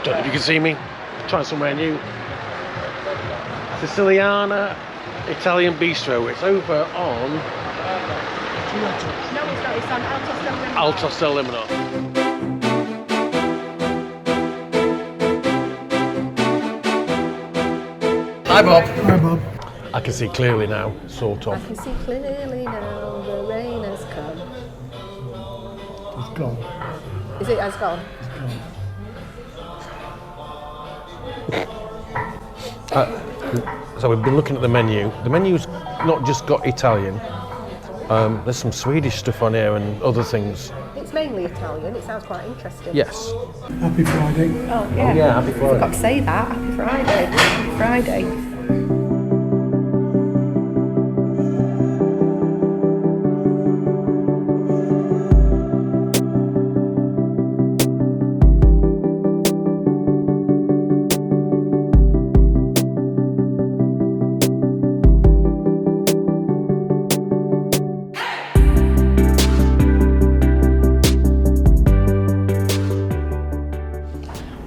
Don't know if you can see me. Trying somewhere new. Siciliana Italian Bistro. It's over on... No, it's not. It's on Altos del Limonar. Altos del Limonar. Hi Bob. Hi Bob. I can see clearly now, sort of. I can see clearly now the rain has come. It's gone. Is it has gone? So we've been looking at the menu. The menu's not just got Italian. There's some Swedish stuff on here and other things. It's mainly Italian. It sounds quite interesting. Yes. Happy Friday. Oh yeah. Oh, yeah, happy I Friday. forgot to say that. Happy Friday. Happy Friday.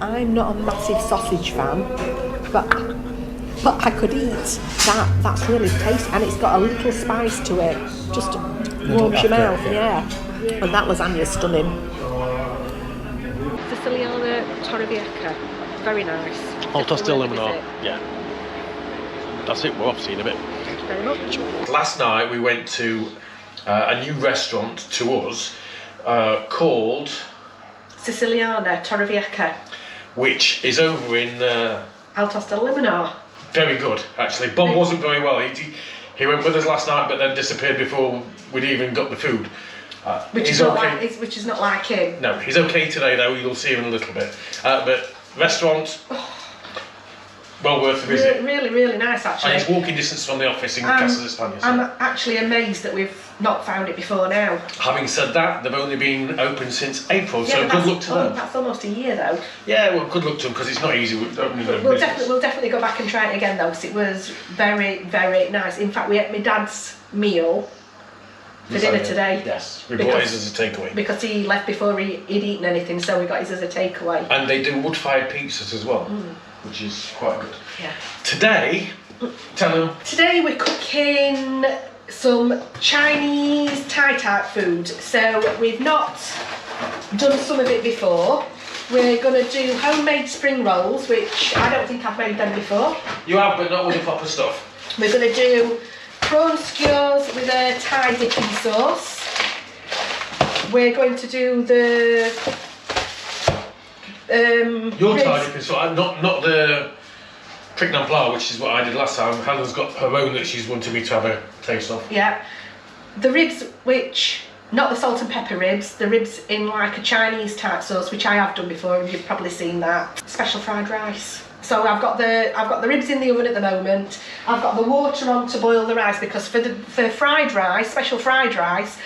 I'm not a massive sausage fan, but I could eat that. That's really tasty, and it's got a little spice to it. Just warms your mouth, yeah. And that lasagna's stunning. Siciliana Torrevieja, very nice. Altos del Limonar. Yeah. That's it. We're off seeing a bit. Thank you very much. Last night we went to a new restaurant to us called... Siciliana Torrevieja. Which is over in... Altos del Limonar. Very good, actually. Bob wasn't very well. He went with us last night, but then disappeared before we'd even got the food. Which is not like him. No, he's okay today though. You'll see him in a little bit. But restaurant, well worth a visit. Really, really nice actually. And it's walking distance from the office in Casa de España. So. I'm actually amazed that we've not found it before now. Having said that, they've only been open since April, Yeah, so good luck to them. That's almost a year though. Yeah, well, good luck to them because it's not easy opening their We'll business. definitely go back and try it again though, because it was very, very nice. In fact, we ate my dad's meal for dinner today. Yes, we bought his as a takeaway. Because he left before he'd eaten anything, so we got his as a takeaway. And they do wood-fired pizzas as well, which is quite good. Yeah. Today, tell them. Today we're cooking some Chinese Thai type food. So we've not done some of it before. We're going to do homemade spring rolls, which I don't think I've made them before. You have, but not with the proper stuff. We're going to do prawn skewers with a Thai dipping sauce. We're going to do the Your Thai dipping sauce, not the Pricknam flour, which is what I did last time. Helen's got her own that she's wanted me to have a taste of. Yeah. The ribs, which, not the salt and pepper ribs, the ribs in like a Chinese type sauce, which I have done before, and you've probably seen that. Special fried rice. So I've got the ribs in the oven at the moment. I've got the water on to boil the rice, because for fried rice, special fried rice,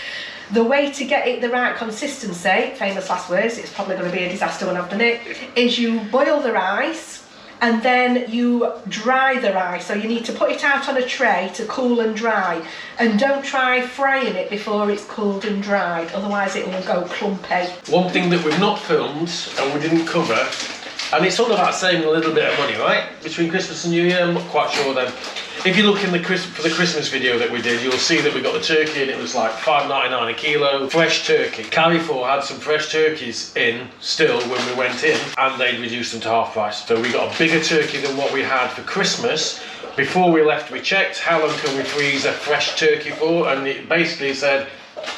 the way to get it the right consistency, famous last words, it's probably going to be a disaster when I've done it, is you boil the rice and then you dry the rice. So you need to put it out on a tray to cool and dry, and don't try frying it before it's cooled and dried, otherwise it will go clumpy. One thing that we've not filmed and we didn't cover, and it's all about saving a little bit of money, right? Between Christmas and New Year, I'm not quite sure then. If you look in for the Christmas video that we did, you'll see that we got the turkey and it was like $5.99 a kilo, fresh turkey. Carrefour had some fresh turkeys in still when we went in, and they'd reduced them to half price. So we got a bigger turkey than what we had for Christmas. Before we left, we checked how long can we freeze a fresh turkey for, and it basically said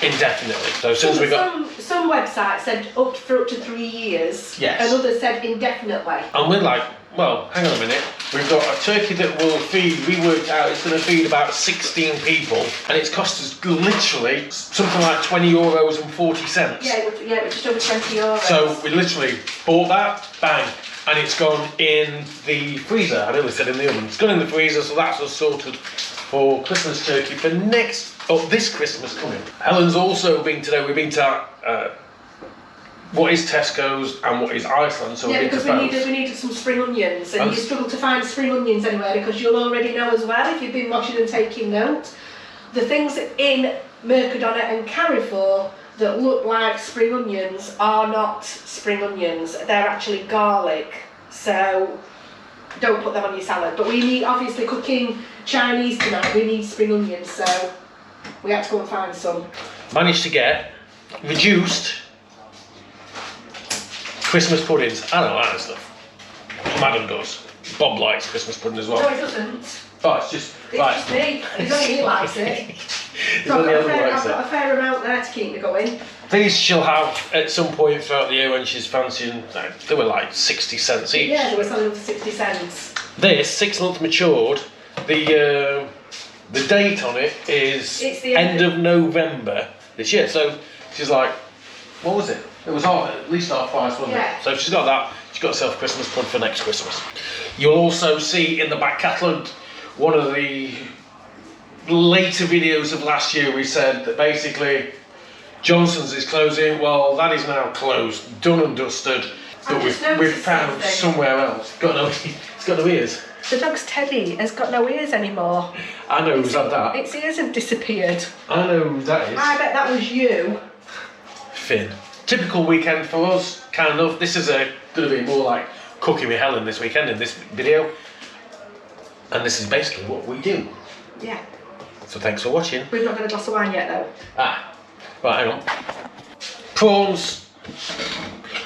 indefinitely. So since we got some websites said up to 3 years, yes, and others said indefinitely. And we're like, well, hang on a minute. We've got a turkey that will feed, we worked out it's going to feed about 16 people, and it's cost us literally something like €20.40. Yeah, just over €20. So we literally bought that, bang, and it's gone in the freezer. I nearly said in the oven. It's gone in the freezer, so that's us sorted for Christmas turkey for this Christmas coming. Helen's also been today. We've been to what is Tesco's and what is Iceland, so yeah, we've been to because we needed some spring onions, and you struggle to find spring onions anywhere, because you'll already know as well, if you've been watching and taking note, the things in Mercadona and Carrefour that look like spring onions are not spring onions. They're actually garlic. So don't put them on your salad. But we need, obviously cooking Chinese tonight, we need spring onions, so we had to go and find some. Managed to get reduced Christmas puddings. I don't like that stuff. Madam does. Bob likes Christmas pudding as well. No, it doesn't. Oh, it's just It's right. just me. It's only he likes it. It's So only I've Helen likes got it. a fair amount there to keep me going. These she'll have at some point throughout the year when she's fancying. They were like 60 cents each. Yeah, they were selling for 60 cents. This 6 month matured. The date on it is It's the end of November this year. So she's like, what was it? It was at least half price, wasn't Yeah. it? So she's got that. She's got herself a Christmas pud for next Christmas. You'll also see in the back catalogue one of the later videos of last year. We said that basically Johnson's is closing. Well, that is now closed, done and dusted. But we've found somewhere else. It's got no ears. The dog's Teddy has got no ears anymore. I know who's had that. Its ears have disappeared. I know who that is. I bet that was you. Finn. Typical weekend for us, kind of. This is going to be more like cooking with Helen this weekend in this video. And this is basically what we do. Yeah. So thanks for watching. We've not got a glass of wine yet though. Right, hang on. Prawns.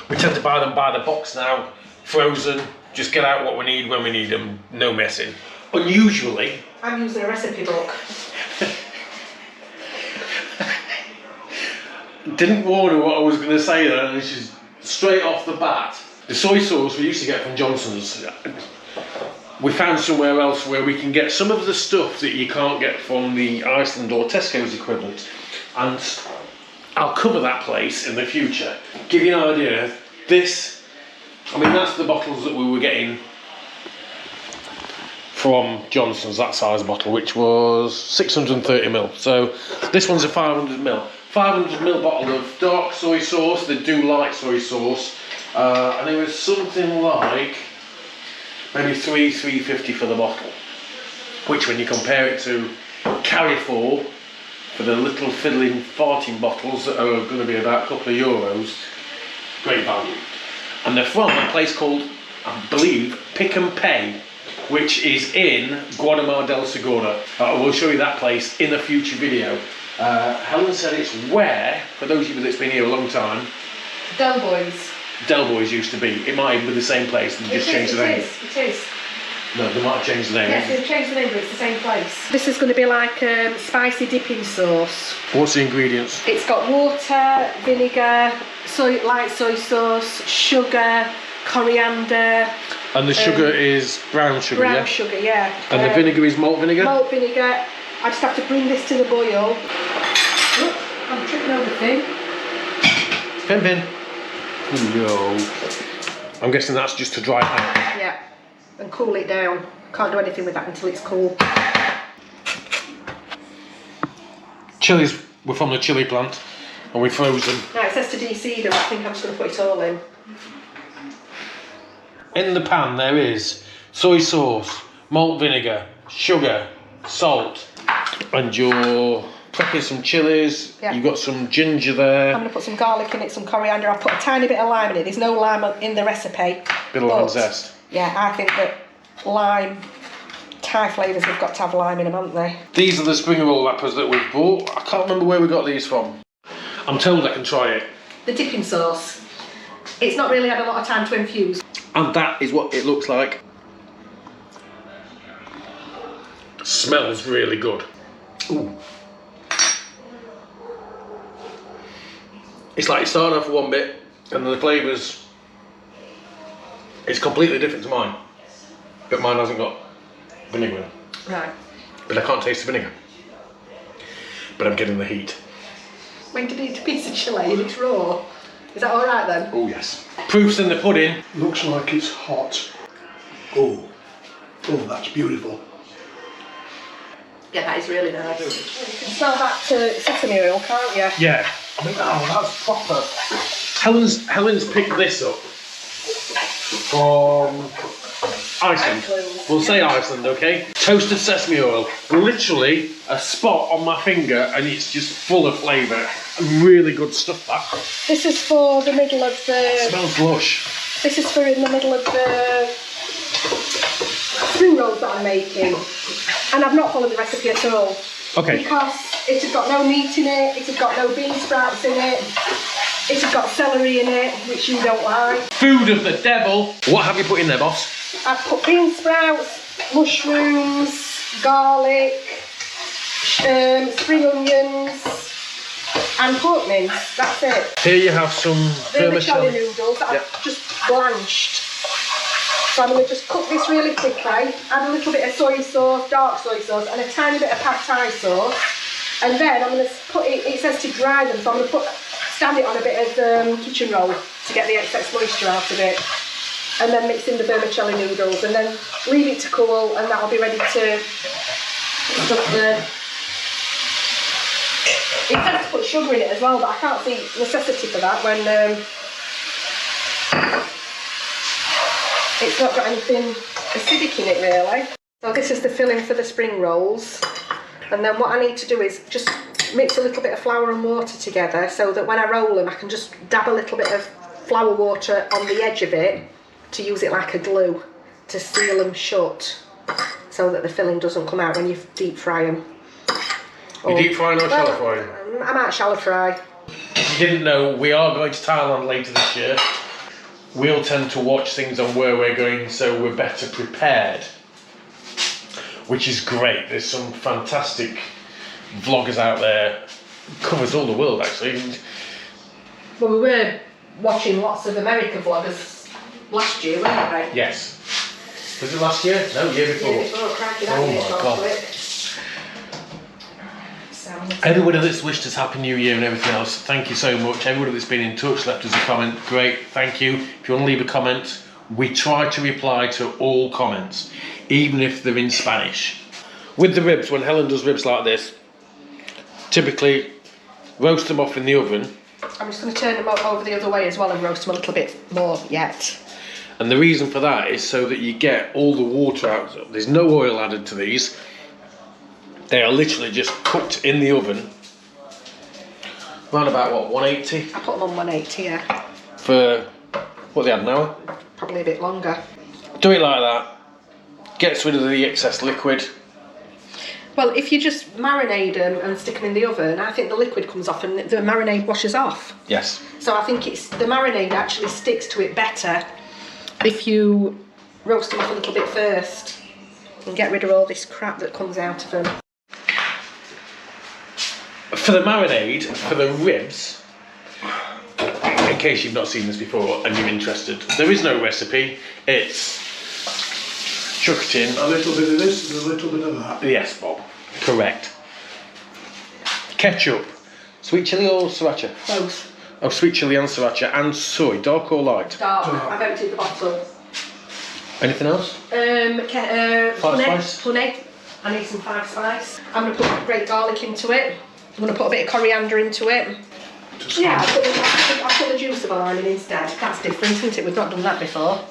We tend to buy them by the box now, frozen. Just get out what we need when we need them, no messing. Unusually, I'm using a recipe book. didn't warn her what I was going to say there, and she's straight off the bat. The soy sauce we used to get from Johnson's, we found somewhere else where we can get some of the stuff that you can't get from the Iceland or Tesco's equivalent, and I'll cover that place in the future. Give you an idea, this, I mean that's the bottles that we were getting from Johnson's, that size bottle, which was 630ml. So this one's a 500ml. 500ml bottle of dark soy sauce. They do light soy sauce, and it was something like maybe £3.50 for the bottle. Which, when you compare it to Carrefour for the little fiddling farting bottles that are going to be about a couple of euros, great value. And they're from a place called, I believe, Pick and Pay, which is in Guadalmar del Segura. I will show you that place in a future video. Helen said it's where, for those of you that's been here a long time, Del Boys. Del Boys used to be. It might even be the same place and just changed the name. It is. No, they might have changed the name. Yes, they've changed the name, but it's the same place. This is going to be like spicy dipping sauce. What's the ingredients? It's got water, vinegar, light soy sauce, sugar, coriander. And the sugar is brown sugar, Brown yeah? sugar, yeah. And the vinegar is malt vinegar? Malt vinegar. I just have to bring this to the boil. Look, I'm tripping over the thing. Pin. No. I'm guessing that's just to dry out. Yeah, and cool it down. Can't do anything with that until it's cool. Chilies were from the chili plant and we froze them. Now it says to de-seed them, I think I'm just going to put it all in. In the pan there is soy sauce, malt vinegar, sugar, salt, and you're prepping some chilies. Yeah. You've got some ginger there. I'm going to put some garlic in it, some coriander. I've put a tiny bit of lime in it. There's no lime in the recipe. Bit of lime zest. Yeah, I think that lime, Thai flavours have got to have lime in them, haven't they? These are the spring roll wrappers that we've bought. I can't remember where we got these from. I'm told I can try it. The dipping sauce. It's not really had a lot of time to infuse. And that is what it looks like. Smells really good. Ooh. It's like it started off with one bit and the flavours, it's completely different to mine. But mine hasn't got vinegar in it. Right. But I can't taste the vinegar. But I'm getting the heat. When did you eat a piece of chilli and it's raw? Is that alright then? Oh yes. Proofs in the pudding. Looks like it's hot. Oh, that's beautiful. Yeah, that is really nice. You can smell that sesame oil, can't you? Yeah. I mean, oh, that's proper. Helen's picked this up from Iceland. We'll say Iceland, okay? Toasted sesame oil. Literally a spot on my finger and it's just full of flavour. Really good stuff, that. This is for the middle of the... It smells lush. This is for in the middle of the spring rolls that I'm making. And I've not followed the recipe at all. Okay. Because it has got no meat in it, it has got no bean sprouts in it, it has got celery in it, which you don't like. Food of the devil. What have you put in there, boss? I've put bean sprouts, mushrooms, garlic, spring onions, and pork mince. That's it. Here you have some Vermicelli vermicelli. noodles that I've just blanched. So I'm going to just cook this really quickly, add a little bit of soy sauce, dark soy sauce, and a tiny bit of pad thai sauce. And then I'm going to put it, it says to dry them, so I'm going to stand it on a bit of kitchen roll to get the excess moisture out of it. And then mix in the vermicelli noodles and then leave it to cool, and that'll be ready to stuff the... It says to put sugar in it as well, but I can't see necessity for that when it's not got anything acidic in it really. So this is the filling for the spring rolls, and then what I need to do is just mix a little bit of flour and water together so that when I roll them I can just dab a little bit of flour water on the edge of it to use it like a glue to seal them shut so that the filling doesn't come out when you deep fry them. You deep fry or shallow fry? I might shallow fry. If you didn't know, we are going to Thailand later this year. We'll tend to watch things on where we're going so we're better prepared, which is great. There's some fantastic vloggers out there, covers all the world actually. Well, we were watching lots of American vloggers last year, weren't we? Yes. Was it last year? No, year before. Year before, crikey, that Oh year my so God. quick. Everybody that's wished us Happy New Year and everything else, thank you so much. Everybody that's been in touch, left us a comment, great, thank you. If you want to leave a comment, we try to reply to all comments, even if they're in Spanish. With the ribs, when Helen does ribs like this, typically roast them off in the oven. I'm just going to turn them over the other way as well and roast them a little bit more yet. And the reason for that is so that you get all the water out. There's no oil added to these. They are literally just cooked in the oven. Around about what, 180? I put them on 180, yeah. For, what, they had an hour? Probably a bit longer. Do it like that. Gets rid of the excess liquid. Well, if you just marinade them and stick them in the oven, I think the liquid comes off and the marinade washes off. Yes. So I think it's the marinade actually sticks to it better if you roast them off a little bit first and get rid of all this crap that comes out of them. For the marinade, for the ribs, in case you've not seen this before and you're interested, there is no recipe. It's chuck it in. A little bit of this and a little bit of that. Yes, Bob. Correct. Ketchup. Sweet chilli or sriracha? Both. Oh, sweet chilli and sriracha. And soy. Dark or light? Dark. I've emptied the bottle. Anything else? Five spice? Honey. I need some 5 spice. I'm going to put great garlic into it. I'm going to put a bit of coriander into it. Yeah, I'll put the juice of a lime in instead. That's different, isn't it? We've not done that before.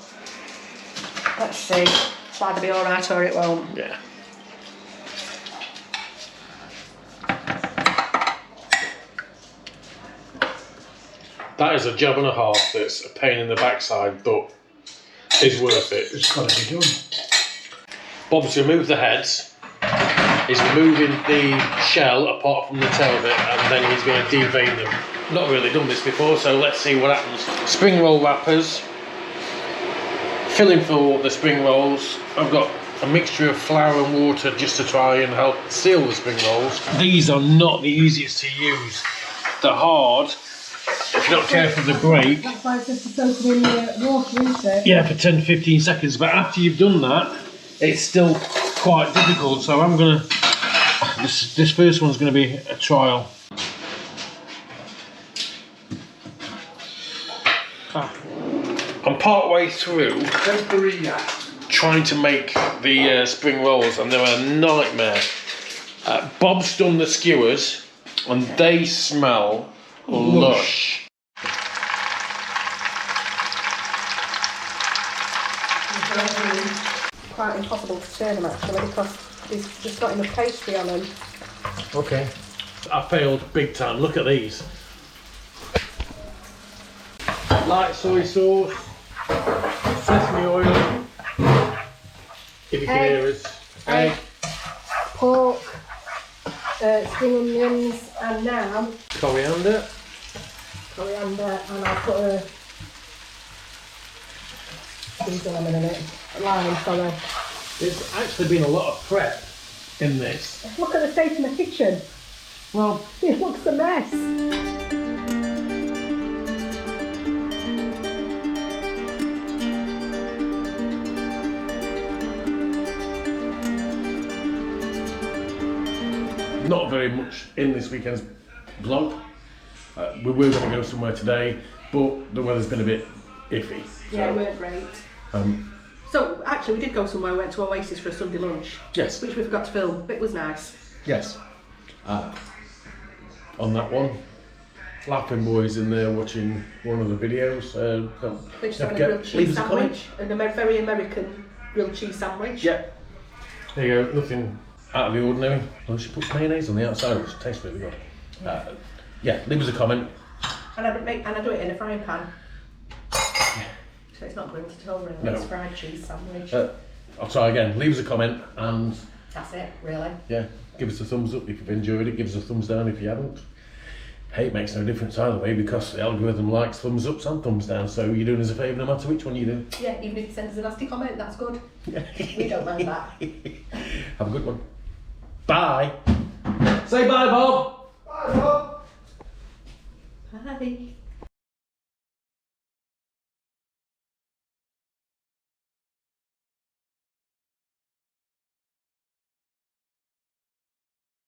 Let's see. It's either be alright or it won't. Yeah. That is a job and a half that's a pain in the backside, but is worth it. It's got to be done. Bob's removed the heads. He's removing the shell apart from the tail bit, and then he's going to devein them. Not really done this before, so let's see what happens. Spring roll wrappers. Filling for the spring rolls. I've got a mixture of flour and water just to try and help seal the spring rolls. These are not the easiest to use. They're hard. If you're not careful, they break. That's why it's just to soak them in the water, isn't it? Yeah, for 10-15 seconds. But after you've done that, it's still quite difficult. So I'm gonna. This first one's gonna be a trial. I'm part way through trying to make the spring rolls, and they're a nightmare. Bob's done the skewers, and they smell lush. quite impossible to turn them actually because there's just not enough pastry on them. Okay. I failed big time. Look at these. Light soy sauce, sesame oil, if you can hear us, egg, pork, spring onions, and now coriander, and I'll put lime, sorry. There's actually been a lot of prep in this. Look at the state in the kitchen. Well, It looks a mess. not very much in this weekend's vlog. We were going to go somewhere today, but the weather's been a bit iffy. Yeah, it weren't great. So actually, we did go somewhere. We went to Oasis for a Sunday lunch. Yes. Which we forgot to film, but it was nice. Yes. On that one, laughing boys in there watching one of the videos. They just had a grilled cheese sandwich, and a very American grilled cheese sandwich. Yeah. There you go. Nothing out of the ordinary. Well, she puts mayonnaise on the outside, which tastes really good. Yeah. Leave us a comment. And I do it in a frying pan. So it's not grilled at all, really. No. It's fried cheese sandwich. I'll try again. Leave us a comment and That's it, really. yeah, give us a thumbs up if you've enjoyed it. Give us a thumbs down if you haven't. Hey, it makes no difference either way because the algorithm likes thumbs ups and thumbs down. So you're doing us a favour no matter which one you do. Yeah, even if you send us a nasty comment, that's good. We don't mind that. Have a good one. Bye. Say bye, Bob. Bye, Bob. Bye.